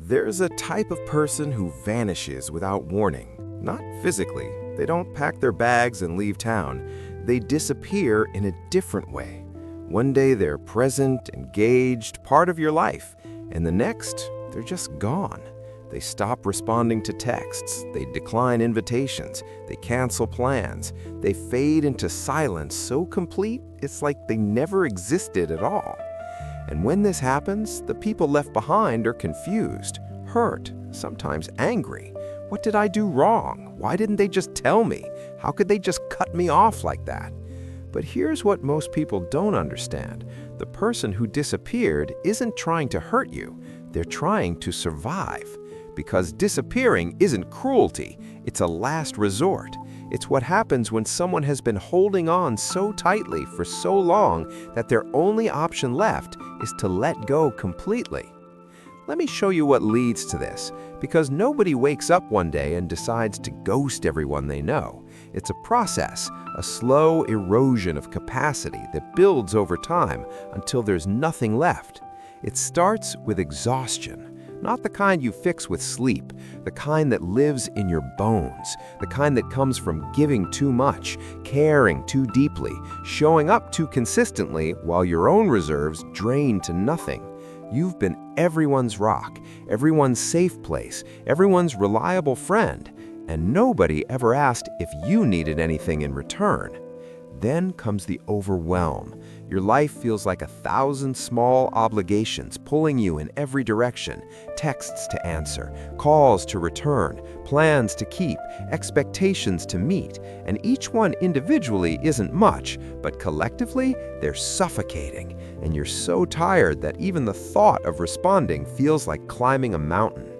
There's a type of person who vanishes without warning. Not physically. They don't pack their bags and leave town. They disappear in a different way. One day they're present, engaged, part of your life, and the next, they're just gone. They stop responding to texts, they decline invitations, they cancel plans, they fade into silence so complete it's like they never existed at all. And when this happens, the people left behind are confused, hurt, sometimes angry. What did I do wrong? Why didn't they just tell me? How could they just cut me off like that? But here's what most people don't understand. The person who disappeared isn't trying to hurt you. They're trying to survive. Because disappearing isn't cruelty, it's a last resort. It's what happens when someone has been holding on so tightly for so long that their only option left is to let go completely. Let me show you what leads to this, because nobody wakes up one day and decides to ghost everyone they know. It's a process, a slow erosion of capacity that builds over time until there's nothing left. It starts with exhaustion. Not the kind you fix with sleep, the kind that lives in your bones, the kind that comes from giving too much, caring too deeply, showing up too consistently while your own reserves drain to nothing. You've been everyone's rock, everyone's safe place, everyone's reliable friend, and nobody ever asked if you needed anything in return. Then comes the overwhelm. Your life feels like 1,000 small obligations pulling you in every direction. Texts to answer, calls to return, plans to keep, expectations to meet. And each one individually isn't much, but collectively, they're suffocating. And you're so tired that even the thought of responding feels like climbing a mountain.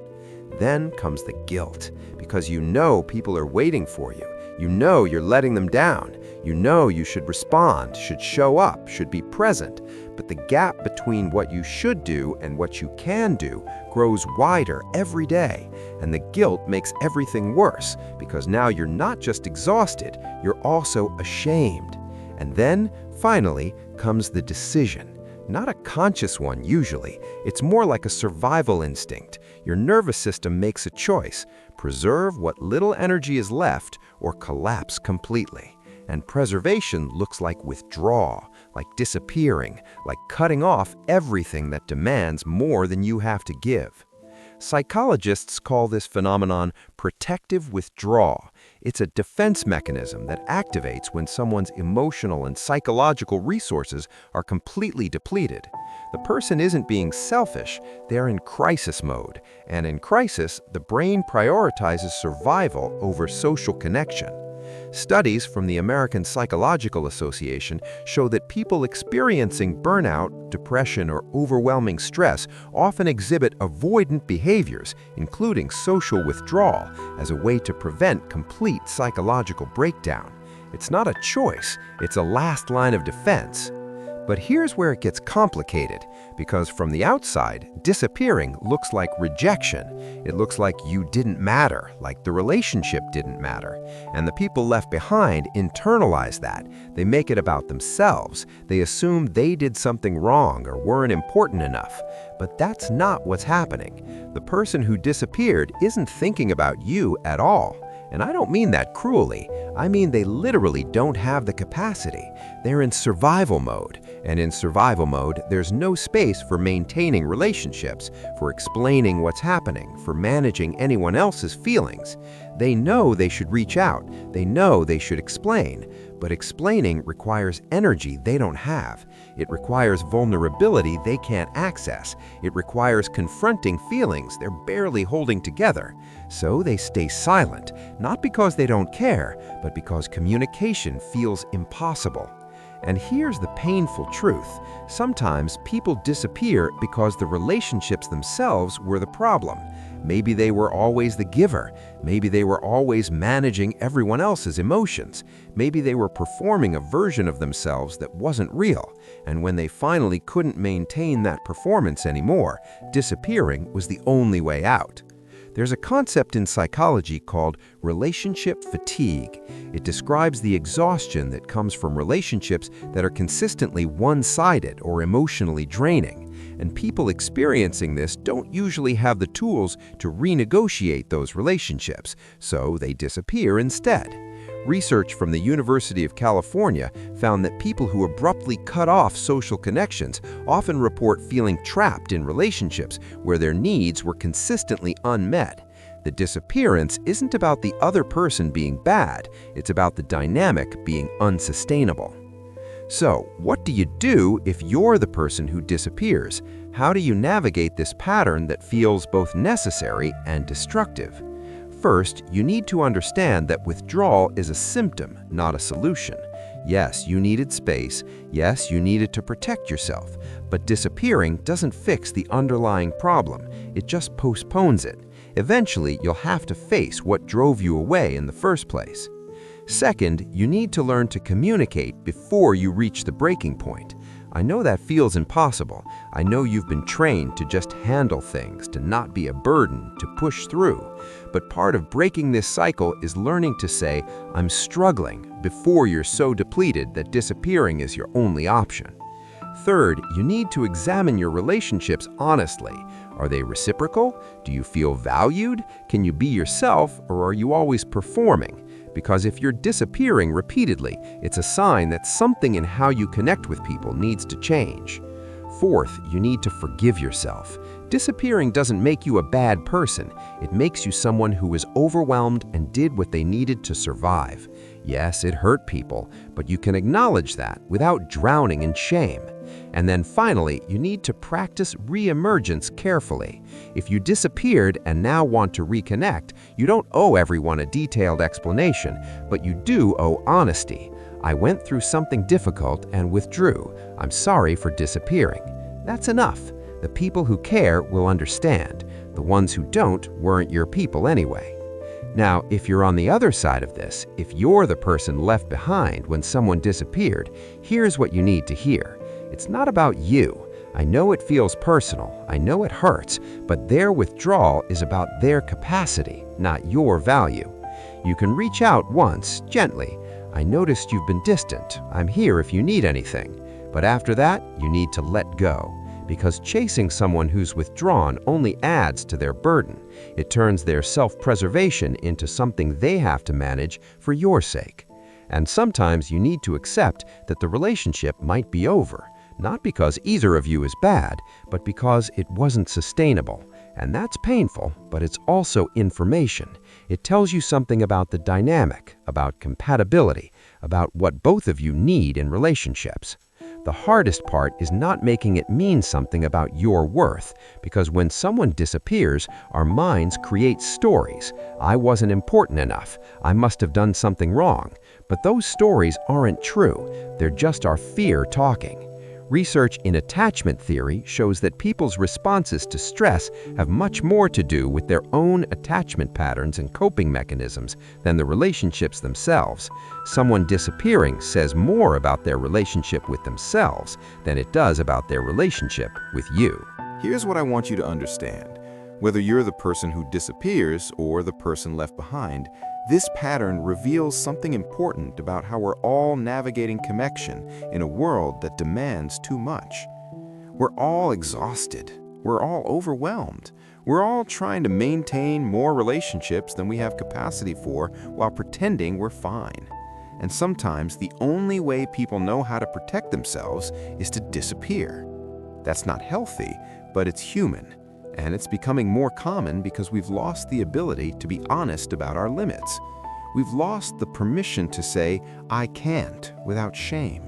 Then comes the guilt, because you know people are waiting for you. You know you're letting them down. You know you should respond, should show up, should be present. But the gap between what you should do and what you can do grows wider every day. And the guilt makes everything worse, because now you're not just exhausted, you're also ashamed. And then, finally, comes the decision. Not a conscious one, usually. It's more like a survival instinct. Your nervous system makes a choice. Preserve what little energy is left or collapse completely. And preservation looks like withdrawal, like disappearing, like cutting off everything that demands more than you have to give. Psychologists call this phenomenon protective withdrawal. It's a defense mechanism that activates when someone's emotional and psychological resources are completely depleted. The person isn't being selfish, they're in crisis mode. And in crisis, the brain prioritizes survival over social connection. Studies from the American Psychological Association show that people experiencing burnout, depression, or overwhelming stress often exhibit avoidant behaviors, including social withdrawal, as a way to prevent complete psychological breakdown. It's not a choice, it's a last line of defense. But here's where it gets complicated, because from the outside, disappearing looks like rejection. It looks like you didn't matter, like the relationship didn't matter. And the people left behind internalize that. They make it about themselves. They assume they did something wrong or weren't important enough. But that's not what's happening. The person who disappeared isn't thinking about you at all. And I don't mean that cruelly. I mean they literally don't have the capacity. They're in survival mode. And in survival mode, there's no space for maintaining relationships, for explaining what's happening, for managing anyone else's feelings. They know they should reach out. They know they should explain. But explaining requires energy they don't have. It requires vulnerability they can't access. It requires confronting feelings they're barely holding together. So they stay silent, not because they don't care, but because communication feels impossible. And here's the painful truth. Sometimes people disappear because the relationships themselves were the problem. Maybe they were always the giver. Maybe they were always managing everyone else's emotions. Maybe they were performing a version of themselves that wasn't real. And when they finally couldn't maintain that performance anymore, disappearing was the only way out. There's a concept in psychology called relationship fatigue. It describes the exhaustion that comes from relationships that are consistently one-sided or emotionally draining. and people experiencing this don't usually have the tools to renegotiate those relationships, so they disappear instead. Research from the University of California found that people who abruptly cut off social connections often report feeling trapped in relationships where their needs were consistently unmet. The disappearance isn't about the other person being bad, it's about the dynamic being unsustainable. So, what do you do if you're the person who disappears? How do you navigate this pattern that feels both necessary and destructive? First, you need to understand that withdrawal is a symptom, not a solution. Yes, you needed space. Yes, you needed to protect yourself. But disappearing doesn't fix the underlying problem. It just postpones it. Eventually, you'll have to face what drove you away in the first place. Second, you need to learn to communicate before you reach the breaking point. I know that feels impossible. I know you've been trained to just handle things, to not be a burden, to push through. But part of breaking this cycle is learning to say, "I'm struggling," before you're so depleted that disappearing is your only option. Third, you need to examine your relationships honestly. Are they reciprocal? Do you feel valued? Can you be yourself, or are you always performing? Because if you're disappearing repeatedly, it's a sign that something in how you connect with people needs to change. Fourth, you need to forgive yourself. Disappearing doesn't make you a bad person. It makes you someone who was overwhelmed and did what they needed to survive. Yes, it hurt people, but you can acknowledge that without drowning in shame. And then finally, you need to practice re-emergence carefully. If you disappeared and now want to reconnect, you don't owe everyone a detailed explanation, but you do owe honesty. "I went through something difficult and withdrew. I'm sorry for disappearing." That's enough. The people who care will understand. The ones who don't weren't your people anyway. Now, if you're on the other side of this, if you're the person left behind when someone disappeared, here's what you need to hear. It's not about you. I know it feels personal. I know it hurts, but their withdrawal is about their capacity, not your value. You can reach out once, gently. "I noticed you've been distant. I'm here if you need anything." But after that, you need to let go. Because chasing someone who's withdrawn only adds to their burden. It turns their self-preservation into something they have to manage for your sake. And sometimes you need to accept that the relationship might be over, not because either of you is bad, but because it wasn't sustainable. And that's painful, but it's also information. It tells you something about the dynamic, about compatibility, about what both of you need in relationships. The hardest part is not making it mean something about your worth, because when someone disappears, our minds create stories. "I wasn't important enough. I must have done something wrong." But those stories aren't true. They're just our fear talking. Research in attachment theory shows that people's responses to stress have much more to do with their own attachment patterns and coping mechanisms than the relationships themselves. Someone disappearing says more about their relationship with themselves than it does about their relationship with you. Here's what I want you to understand. Whether you're the person who disappears or the person left behind, this pattern reveals something important about how we're all navigating connection in a world that demands too much. We're all exhausted. We're all overwhelmed. We're all trying to maintain more relationships than we have capacity for while pretending we're fine. And sometimes the only way people know how to protect themselves is to disappear. That's not healthy, but it's human. And it's becoming more common because we've lost the ability to be honest about our limits. We've lost the permission to say, "I can't," without shame.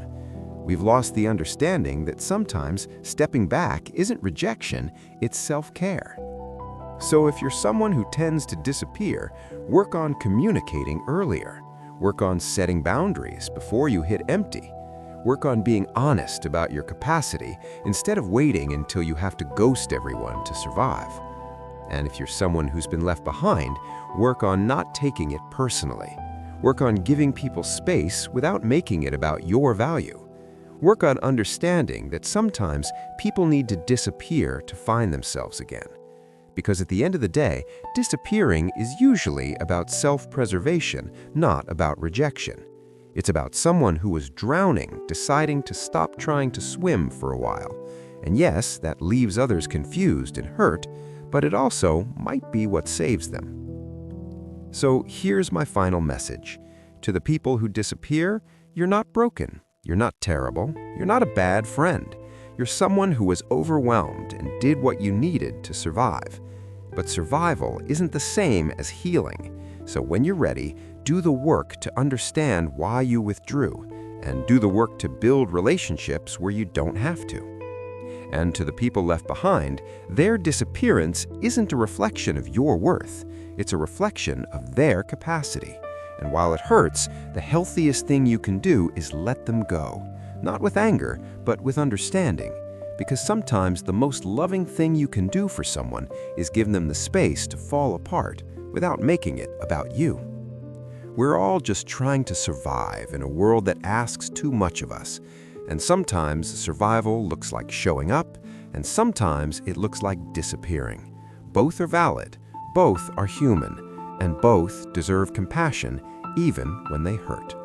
We've lost the understanding that sometimes stepping back isn't rejection, it's self-care. So if you're someone who tends to disappear, work on communicating earlier. Work on setting boundaries before you hit empty. Work on being honest about your capacity instead of waiting until you have to ghost everyone to survive. And if you're someone who's been left behind, work on not taking it personally. Work on giving people space without making it about your value. Work on understanding that sometimes people need to disappear to find themselves again. Because at the end of the day, disappearing is usually about self-preservation, not about rejection. It's about someone who was drowning deciding to stop trying to swim for a while. And yes, that leaves others confused and hurt, but it also might be what saves them. So here's my final message. To the people who disappear, you're not broken, you're not terrible, you're not a bad friend. You're someone who was overwhelmed and did what you needed to survive. But survival isn't the same as healing. So when you're ready, do the work to understand why you withdrew, and do the work to build relationships where you don't have to. And to the people left behind, their disappearance isn't a reflection of your worth. It's a reflection of their capacity. And while it hurts, the healthiest thing you can do is let them go. Not with anger, but with understanding. Because sometimes the most loving thing you can do for someone is give them the space to fall apart without making it about you. We're all just trying to survive in a world that asks too much of us. And sometimes survival looks like showing up, and sometimes it looks like disappearing. Both are valid, both are human, and both deserve compassion even when they hurt.